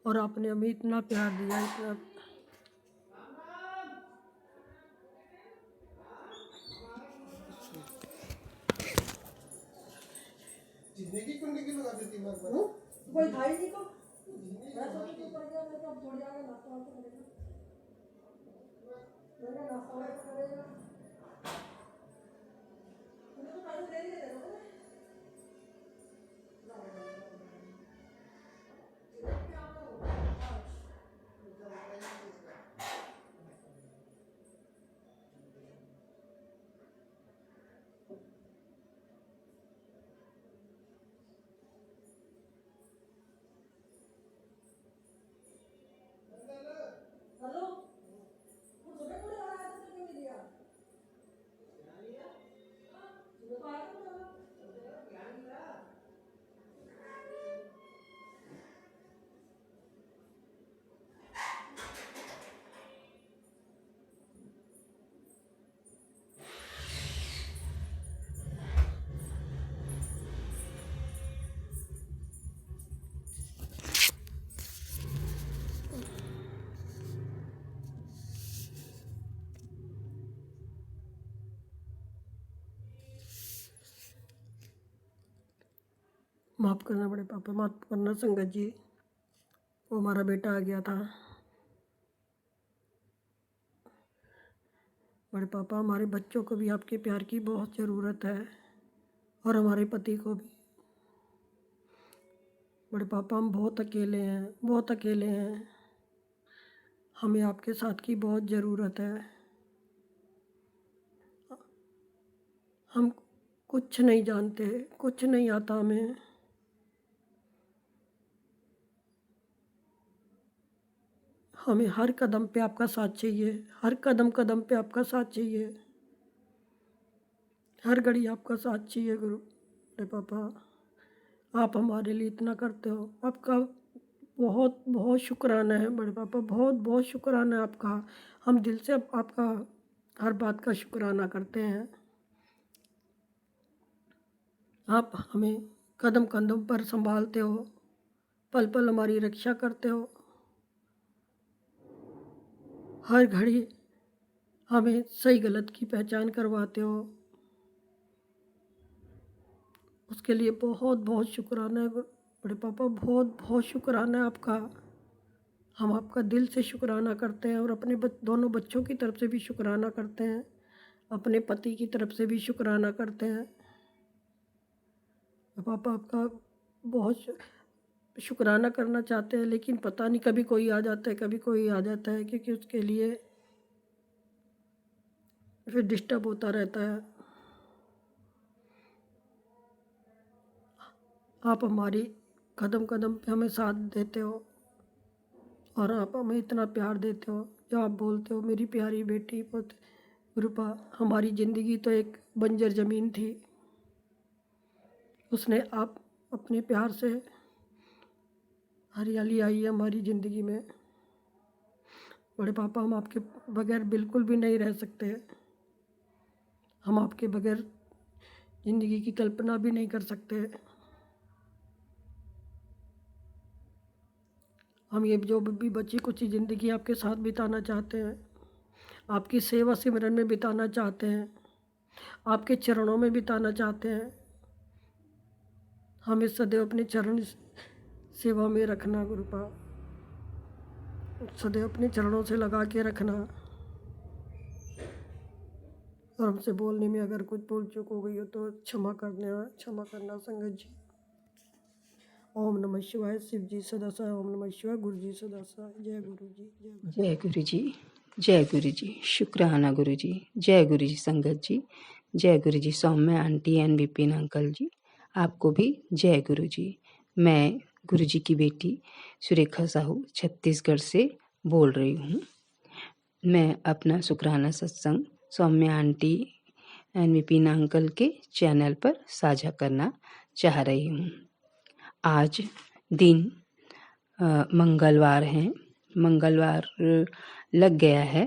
और आपने हमें इतना प्यार दिया, इतना। कोई भाई नहीं को माफ़ करना बड़े पापा, माफ़ करना संगत जी, वो हमारा बेटा आ गया था। बड़े पापा हमारे बच्चों को भी आपके प्यार की बहुत ज़रूरत है और हमारे पति को भी। बड़े पापा हम बहुत अकेले हैं, बहुत अकेले हैं, हमें आपके साथ की बहुत ज़रूरत है। हम कुछ नहीं जानते, कुछ नहीं आता हमें। हमें हर कदम पे आपका साथ चाहिए, हर कदम कदम पे आपका साथ चाहिए, हर घड़ी आपका साथ चाहिए गुरु। बड़े पापा आप हमारे लिए इतना करते हो, आपका बहुत बहुत शुक्राना है बड़े पापा, बहुत बहुत शुक्राना है आपका। हम दिल से आपका हर बात का शुक्राना करते हैं। आप हमें कदम कदम पर संभालते हो, पल पल हमारी रक्षा करते हो, हर घड़ी हमें सही गलत की पहचान करवाते हो। उसके लिए बहुत बहुत शुक्राना है बड़े पापा, बहुत बहुत शुक्राना है आपका। हम आपका दिल से शुक्राना करते हैं और अपने दोनों बच्चों की तरफ से भी शुक्राना करते हैं, अपने पति की तरफ से भी शुक्राना करते हैं। पापा आपका बहुत शुक्राना करना चाहते हैं, लेकिन पता नहीं कभी कोई आ जाता है, कभी कोई आ जाता है, क्योंकि उसके लिए फिर डिस्टर्ब होता रहता है। आप हमारी कदम कदम पे हमें साथ देते हो और आप हमें इतना प्यार देते हो। जो आप बोलते हो मेरी प्यारी बेटी पुत रूपा, हमारी ज़िंदगी तो एक बंजर ज़मीन थी, उसने आप अपने प्यार से हरियाली आई है हमारी ज़िंदगी में। बड़े पापा हम आपके बगैर बिल्कुल भी नहीं रह सकते, हम आपके बगैर ज़िंदगी की कल्पना भी नहीं कर सकते। हम ये जो भी बची कुछ ज़िंदगी आपके साथ बिताना चाहते हैं, आपकी सेवा सिमरन में बिताना चाहते हैं, आपके चरणों में बिताना चाहते हैं। हमें सदैव अपने चरण सेवा में रखना गुरुपा, सदैव अपने चरणों से लगा के रखना। और हमसे बोलने में अगर कुछ भूल चूक हो गई हो तो क्षमा करना संगत जी। ओम नमः शिवाय। शिव जी सदा सहाय। ओम नमः शिवाय। गुरु जी सदा सहाय। जय गुरु जी। जय गुरु जी। जय गुरु जी। शुक्राना गुरु जी। जय गुरु जी संगत जी। जय गुरु जी सौम्य आंटी एंड विपिन अंकल जी, आपको भी जय गुरु जी। मैं गुरु जी की बेटी सुरेखा साहू छत्तीसगढ़ से बोल रही हूँ। मैं अपना शुक्राना सत्संग सौम्य आंटी एंड विपिन अंकल के चैनल पर साझा करना चाह रही हूँ। आज दिन मंगलवार है। मंगलवार लग गया है,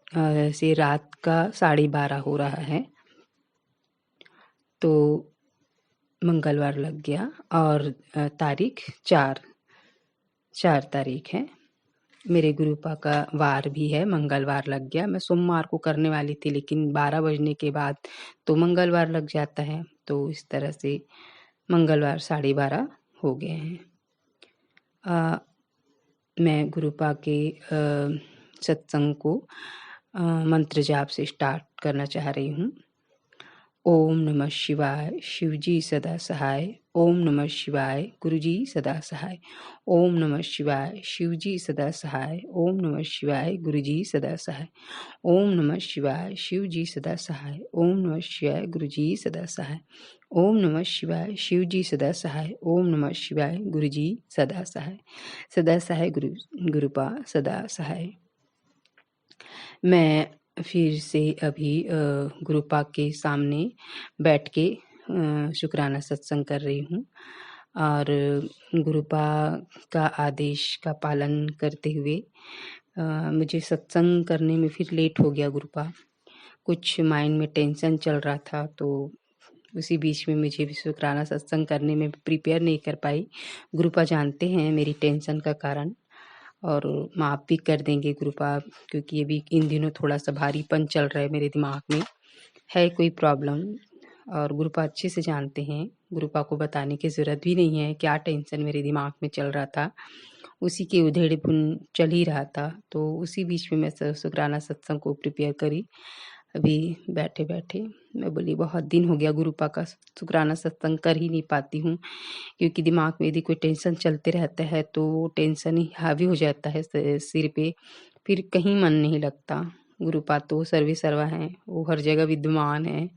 ऐसे रात का 12:30 हो रहा है, तो मंगलवार लग गया और तारीख 4 तारीख है। मेरे गुरुपा का वार भी है, मंगलवार लग गया। मैं सोमवार को करने वाली थी, लेकिन 12 बजने के बाद तो मंगलवार लग जाता है, तो इस तरह से मंगलवार 12:30 हो गए हैं। मैं गुरुपा के सत्संग को मंत्र जाप से स्टार्ट करना चाह रही हूँ। ओम नमः शिवाय। शिवजी सदा सहाय। ओम नमः शिवाय। गुरुजी सदा सहाय। ओम नमः शिवाय। शिवजी सदा सहाय। ओम नमः शिवाय। गुरुजी सदा सहाय। ओम नमः शिवाय। शिवजी सदा सहाय। ओम नमः शिवाय। गुरुजी सदा सहाय। ओम नमः शिवाय। शिवजी सदा सहाय। ओम नमः शिवाय। गुरुजी सदा सहाय। सदा सहाय गुरुपा सदा सहाय। मैं फिर से अभी गुरुपा के सामने बैठ के शुक्राना सत्संग कर रही हूँ और गुरुपा का आदेश का पालन करते हुए मुझे सत्संग करने में फिर लेट हो गया। गुरुपा कुछ माइंड में टेंशन चल रहा था, तो उसी बीच में मुझे भी शुक्राना सत्संग करने में प्रिपेयर नहीं कर पाई। गुरुपा जानते हैं मेरी टेंशन का कारण और माफ़ भी कर देंगे गुरुपा, क्योंकि अभी इन दिनों थोड़ा सा भारीपन चल रहा है मेरे दिमाग में, है कोई प्रॉब्लम, और गुरुपा अच्छे से जानते हैं। गुरुपा को बताने की ज़रूरत भी नहीं है क्या टेंशन मेरे दिमाग में चल रहा था, उसी के उधेड़ बुन चल ही रहा था। तो उसी बीच में मैं शुक्राना सत्संग को प्रिपेयर करी। अभी बैठे बैठे मैं बोली बहुत दिन हो गया गुरुपा का शुक्राना सत्संग कर ही नहीं पाती हूँ, क्योंकि दिमाग में यदि कोई टेंशन चलते रहता है तो टेंशन ही हावी हो जाता है सिर पे, फिर कहीं मन नहीं लगता। गुरुपा तो सर्वे सर्वा हैं, वो हर जगह विद्यमान है,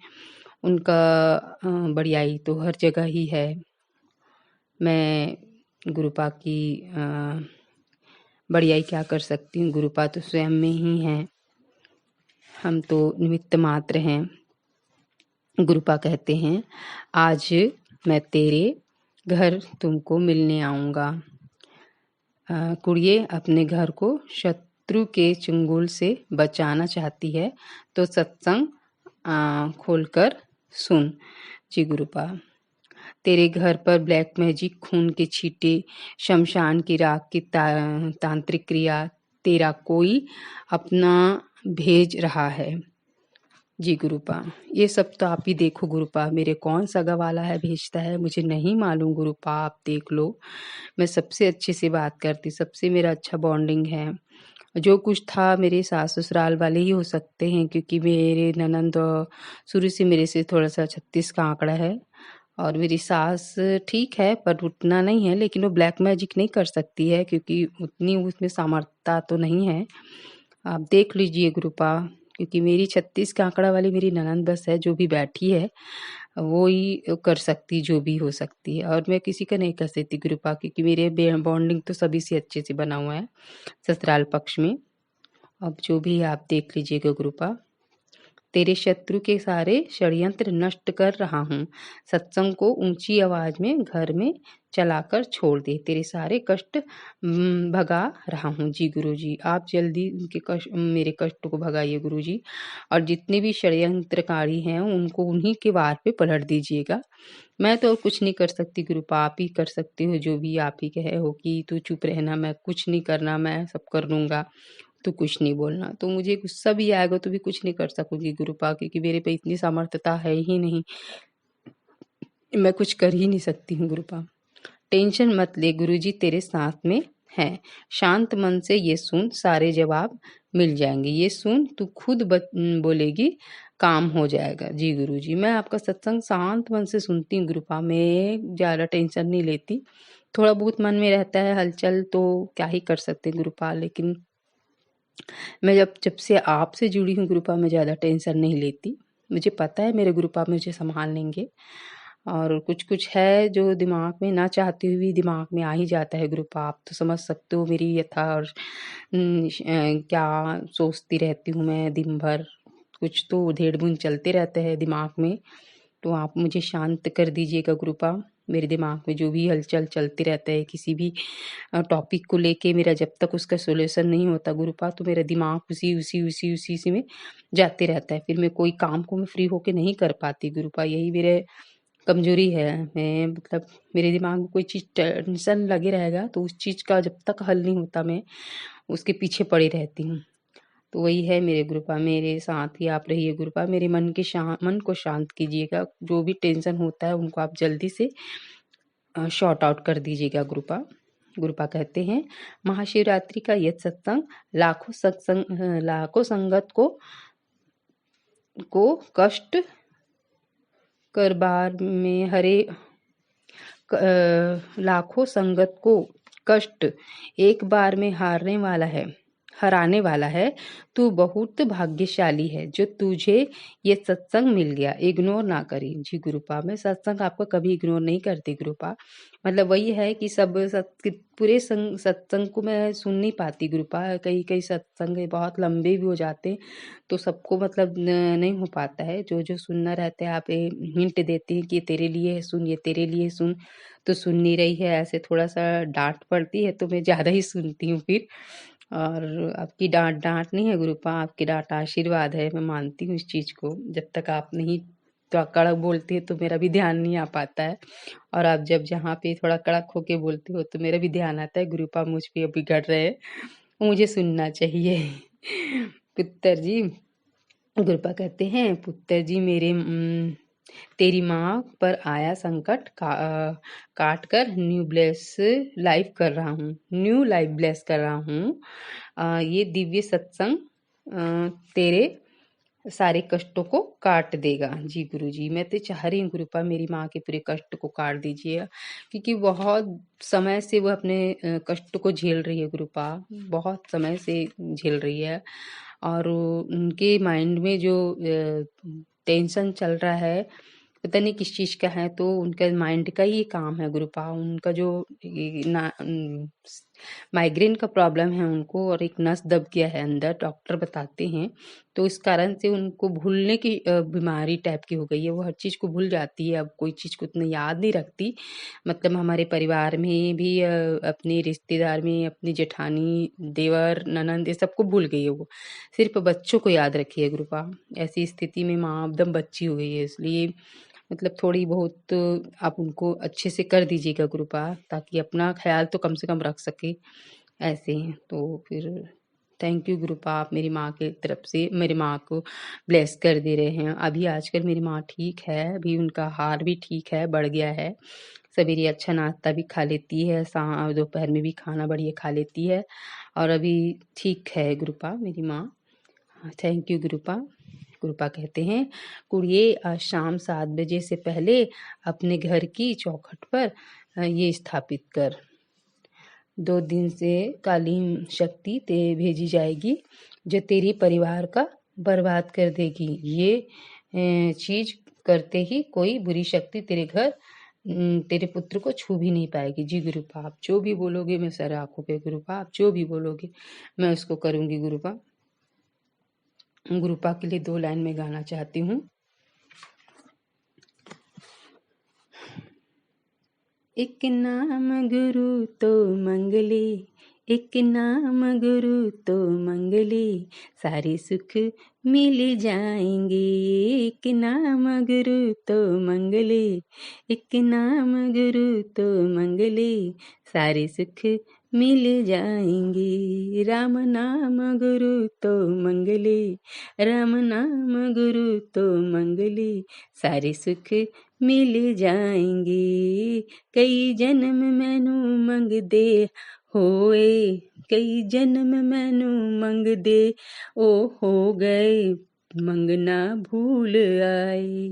उनका बड़ियाई तो हर जगह ही है। मैं गुरुपा की बड़ियाई क्या कर सकती हूँ, गुरुपा तो स्वयं में ही हैं, हम तो निमित्त मात्र हैं। गुरुपा कहते हैं आज मैं तेरे घर तुमको मिलने आऊँगा। कुड़िए अपने घर को शत्रु के चंगुल से बचाना चाहती है तो सत्संग खोलकर सुन। जी गुरुपा, तेरे घर पर ब्लैक मैजिक, खून के छींटे, शमशान की राख की तांत्रिक क्रिया तेरा कोई अपना भेज रहा है। जी गुरुपा, ये सब तो आप ही देखो गुरुपा, मेरे कौन सगा वाला है भेजता है मुझे नहीं मालूम गुरुपा, आप देख लो। मैं सबसे अच्छे से बात करती, सबसे मेरा अच्छा बॉन्डिंग है। जो कुछ था मेरे सास ससुराल वाले ही हो सकते हैं, क्योंकि मेरे ननंद शुरू से मेरे से थोड़ा सा 36 का आंकड़ा है, और मेरी सास ठीक है पर उतना नहीं है, लेकिन वो ब्लैक मैजिक नहीं कर सकती है क्योंकि उतनी उसमें सामर्थ्यता तो नहीं है। आप देख लीजिए गुरुपा, क्योंकि मेरी 36 का आंकड़ा वाली मेरी ननंद बस है जो भी बैठी है, वो ही कर सकती जो भी हो सकती है, और मैं किसी का नहीं कर सकती गुरुपा, क्योंकि मेरे बॉन्डिंग तो सभी से अच्छे से बना हुआ है ससुराल पक्ष में। अब जो भी आप देख लीजिएगा गुरुपा, तेरे शत्रु के सारे षड्यंत्र नष्ट कर रहा हूँ। सत्संग को ऊंची आवाज में घर में चलाकर छोड़ दे, तेरे सारे कष्ट भगा रहा हूँ। जी गुरु जी, आप जल्दी उनके कष्ट, मेरे कष्ट को भगाइए गुरु जी, और जितने भी षड्यंत्रकारी हैं उनको उन्हीं के वार पे पलट दीजिएगा। मैं तो कुछ नहीं कर सकती गुरुपा, आप ही कर सकते हो, जो भी आप ही कहे हो कि तू चुप रहना, मैं कुछ नहीं करना, मैं सब कर लूँगा, तो कुछ नहीं बोलना। तो मुझे गुस्सा भी आएगा तो भी कुछ नहीं कर सकूंगी गुरुपा, क्योंकि मेरे पे इतनी सामर्थ्यता है ही नहीं, मैं कुछ कर ही नहीं सकती हूँ गुरुपा। टेंशन मत ले, गुरुजी तेरे साथ में है। शांत मन से ये सुन, सारे जवाब मिल जाएंगे। ये सुन, तू खुद बोलेगी, काम हो जाएगा। जी गुरुजी, मैं आपका सत्संग शांत मन से सुनती हूँ गुरुपा, मैं ज़्यादा टेंशन नहीं लेती, थोड़ा बहुत मन में रहता है हलचल, तो क्या ही कर सकते हैं गुरुपाल। लेकिन मैं जब जब से आपसे जुड़ी हूँ गुरुपाल, मैं ज़्यादा टेंशन नहीं लेती। मुझे पता है मेरे गुरुपाल मुझे सँभाल लेंगे। और कुछ-कुछ है जो दिमाग में ना चाहते हुए भी दिमाग में आ ही जाता है गुरुपाल। आप तो समझ सकते हो मेरी व्यथा और क्या सोचती रहती हूँ मैं दिन भर। कुछ तो उधेड़-बुन चलते रहते हैं दिमाग में। तो आप मुझे शांत कर दीजिएगा गुरुपाल। मेरे दिमाग में जो भी हलचल चलती रहता है किसी भी टॉपिक को लेके, मेरा जब तक उसका सॉल्यूशन नहीं होता गुरुपाल, तो मेरा दिमाग उसी में जाते रहता है। फिर मैं कोई काम को मैं फ्री होके नहीं कर पाती गुरुपाल। यही मेरे कमज़ोरी है। मैं मतलब मेरे दिमाग में कोई चीज़ टेंशन लगे रहेगा तो उस चीज़ का जब तक हल नहीं होता मैं उसके पीछे पड़ी रहती हूँ। तो वही है मेरे गुरुपाल, मेरे साथ ही आप रहिए गुरुपाल। मेरे मन को शांत कीजिएगा। जो भी टेंशन होता है उनको आप जल्दी से सॉर्ट आउट कर दीजिएगा गुरुपाल। गुरुपाल कहते हैं, महाशिवरात्रि का यह सत्संग लाखों संगत को कष्ट कर बार में लाखों संगत को कष्ट एक बार में हराने वाला है। तू बहुत भाग्यशाली है जो तुझे ये सत्संग मिल गया। इग्नोर ना करी। जी गुरुपाल, मैं सत्संग आपका कभी इग्नोर नहीं करती गुरुपाल। मतलब वही है कि पूरे सत्संग को मैं सुन नहीं पाती गुरुपाल। कई सत्संग बहुत लंबे भी हो जाते हैं, तो सबको मतलब नहीं हो पाता है। जो सुनना रहता है आप हिंट देते हैं कि ये तेरे लिए है सुन, ये तेरे लिए सुन, तो सुन नहीं रही है। ऐसे थोड़ा सा डांट पड़ती है तो मैं ज़्यादा ही सुनती हूँ फिर। और आपकी डांट नहीं है गुरुपाल, आपकी डांट आशीर्वाद है। मैं मानती हूँ इस चीज़ को। जब तक आप नहीं तो कड़क बोलती है तो मेरा भी ध्यान नहीं आ पाता है। और आप जब जहाँ पे थोड़ा कड़क होके बोलती हो तो मेरा भी ध्यान आता है गुरुपाल मुझ पे बिगड़ रहे हैं, मुझे सुनना चाहिए। पुत्र जी, गुरुपाल कहते हैं, पुत्र जी तेरी माँ पर आया संकट काट कर न्यू लाइफ ब्लेस कर रहा हूँ। ये दिव्य सत्संग तेरे सारे कष्टों को काट देगा। जी गुरुजी, मैं तो चाह रही हूँ गुरुपाल मेरी माँ के पूरे कष्ट को काट दीजिए, क्योंकि बहुत समय से वो अपने कष्ट को झेल रही है गुरुपाल, बहुत समय से झेल रही है। और उनके माइंड में जो टेंशन चल रहा है पता नहीं किस चीज़ का है, तो उनका माइंड का ही काम है गुरुपाल। उनका जो माइग्रेन का प्रॉब्लम है उनको, और एक नस दब गया है अंदर, डॉक्टर बताते हैं। तो इस कारण से उनको भूलने की बीमारी टाइप की हो गई है। वो हर चीज़ को भूल जाती है, अब कोई चीज़ को उतना याद नहीं रखती। मतलब हमारे परिवार में भी अपने रिश्तेदार में अपनी जेठानी, देवर, ननंद, ये सबको भूल गई है वो। सिर्फ बच्चों को याद रखी है गुरुपाल। ऐसी स्थिति में माँ एकदम बच्ची हो गई है। इसलिए मतलब थोड़ी बहुत आप उनको अच्छे से कर दीजिएगा गुरुपाल, ताकि अपना ख्याल तो कम से कम रख सके ऐसे। तो फिर थैंक यू गुरुपाल, आप मेरी माँ के तरफ से मेरी माँ को ब्लेस कर दे रहे हैं। अभी आजकल मेरी माँ ठीक है, अभी उनका हार भी ठीक है, बढ़ गया है। सवेरे अच्छा नाश्ता भी खा लेती है, दोपहर में भी खाना बढ़िया खा लेती है, और अभी ठीक है गुरुपाल मेरी माँ। Thank you Gurupal. गुरुपाल कहते हैं, कुड़िए आज शाम 7 बजे से पहले अपने घर की चौखट पर ये स्थापित कर। 2 दिन से कालीन शक्ति ते भेजी जाएगी जो तेरी परिवार का बर्बाद कर देगी। ये चीज करते ही कोई बुरी शक्ति तेरे पुत्र को छू भी नहीं पाएगी। जी गुरुपाल, आप जो भी बोलोगे मैं सर आंखों पे गुरुपाल, आप जो भी बोलोगे मैं उसको करूंगी गुरुपाल। गुरुपाल के लिए 2 लाइन में गाना चाहती हूँ। एक नाम गुरु तो मंगले, एक नाम गुरु तो मंगले, सारे सुख मिल जाएंगे। एक नाम गुरु तो मंगले, एक नाम गुरु तो मंगले, सारे सुख मिल जाएंगे। राम नाम गुरु तो मंगले, राम नाम गुरु तो मंगले, सारे सुख मिल जाएंगे। कई जन्म मैनू मंगदे होए, कई जन्म मैनू मंगदे ओ हो गए, मंगना भूल आए।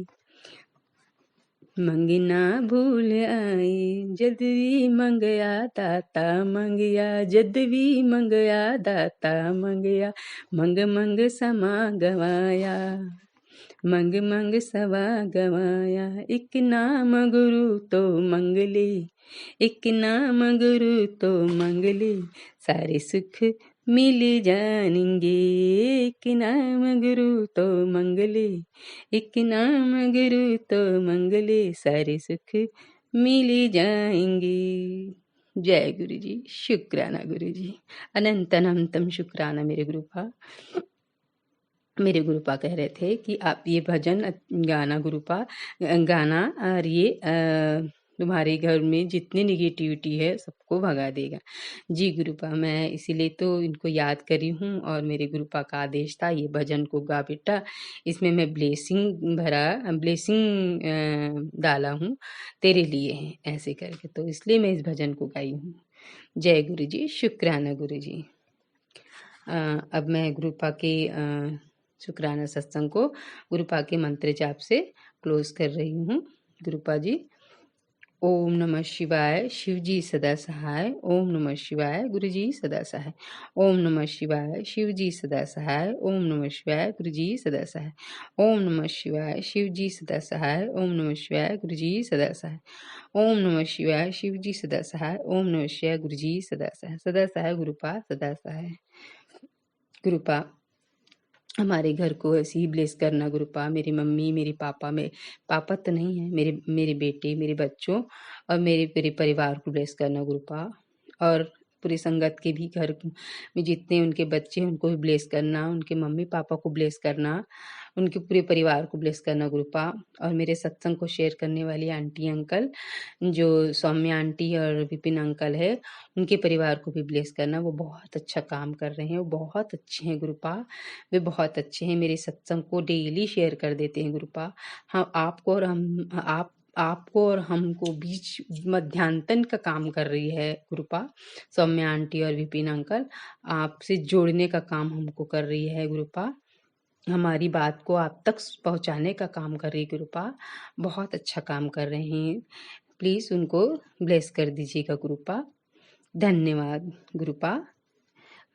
मंगना भूल आए जद भी मंगया दाता मंगया, जद भी मंगया दाता मंगया, मंग मंग समा गवाया, मंग मंग सवा गवाया। एक नाम गुरु तो मंगले, एक नाम गुरु तो मंगले, सारे सुख मिल जाएंगे। एक नाम गुरु तो मंगले, एक नाम गुरु तो मंगले, सारे सुख मिल जाएंगे। जय गुरु जी, शुक्राना गुरु जी, अनंत अनंतम शुक्राना मेरे गुरुपा। मेरे गुरुपा कह रहे थे कि आप ये भजन गाना गुरुपा, गाना, और ये तुम्हारे घर में जितनी निगेटिविटी है सबको भगा देगा। जी गुरुपा, मैं इसीलिए तो इनको याद करी हूँ, और मेरे गुरुपा का आदेश था ये भजन को गा बेटा। इसमें मैं ब्लेसिंग डाला हूँ तेरे लिए, ऐसे करके, तो इसलिए मैं इस भजन को गाई हूँ। जय गुरु जी, शुक्राना गुरु जी। अब मैं गुरुपा के शुक्राना सत्संग को गुरुपा के मंत्र जाप से क्लोज कर रही हूँ। गुरुपा जी, ओम नमः शिवाय, शिव जी सदा सहाय। ओम नमः शिवाय, गुरु जी सदा सहाय। ओम नमः शिवाय, शिव जी सदा सहाय। ओम नमः शिवाय, गुरु जी सदा सहाय। ओम नमः शिवाय, शिव जी सदा सहाय। ओम नमः शिवाय, गुरु जी सदा सहाय। ओम नमः शिवाय, शिव जी सदा सहाय। ओम नमः शिवाय, गुरु जी सदा सहाय। सदा सहाय गुरुपा, सदा सहाय गुरुपा। हमारे घर को ऐसे ही ब्लेस करना गुरुपा। मेरी मम्मी, मेरे पापा, में पापा तो नहीं है, मेरे बेटे, मेरे बच्चों और मेरे पूरे परिवार को ब्लेस करना गुरुपा। और पूरी संगत के भी घर में जितने उनके बच्चे हैं उनको भी ब्लेस करना, उनके मम्मी पापा को ब्लेस करना, उनके पूरे परिवार को ब्लेस करना गुरुपा। और मेरे सत्संग को शेयर करने वाली आंटी अंकल, जो सौम्या आंटी और विपिन अंकल है, उनके परिवार को भी ब्लेस करना। वो बहुत अच्छा काम कर रहे हैं, वो बहुत अच्छे हैं गुरुपा, वे बहुत अच्छे हैं। मेरे सत्संग को डेली शेयर कर देते हैं गुरुपा। हाँ, आपको और हमको बीच मध्यांतन का काम कर रही है गुरुपा। सौम्या आंटी और विपिन अंकल आपसे जोड़ने का काम हमको कर रही है गुरुपा। हमारी बात को आप तक पहुंचाने का काम कर रही है गुरुपा। बहुत अच्छा काम कर रहे हैं। प्लीज उनको ब्लेस कर दीजिएगा गुरुपा। धन्यवाद गुरुपा।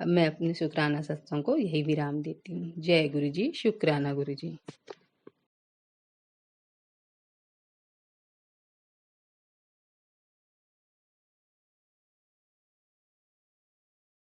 अब मैं अपने शुक्राना सत्संग को यही विराम देती हूँ। जय गुरु जी, शुक्राना गुरु जी।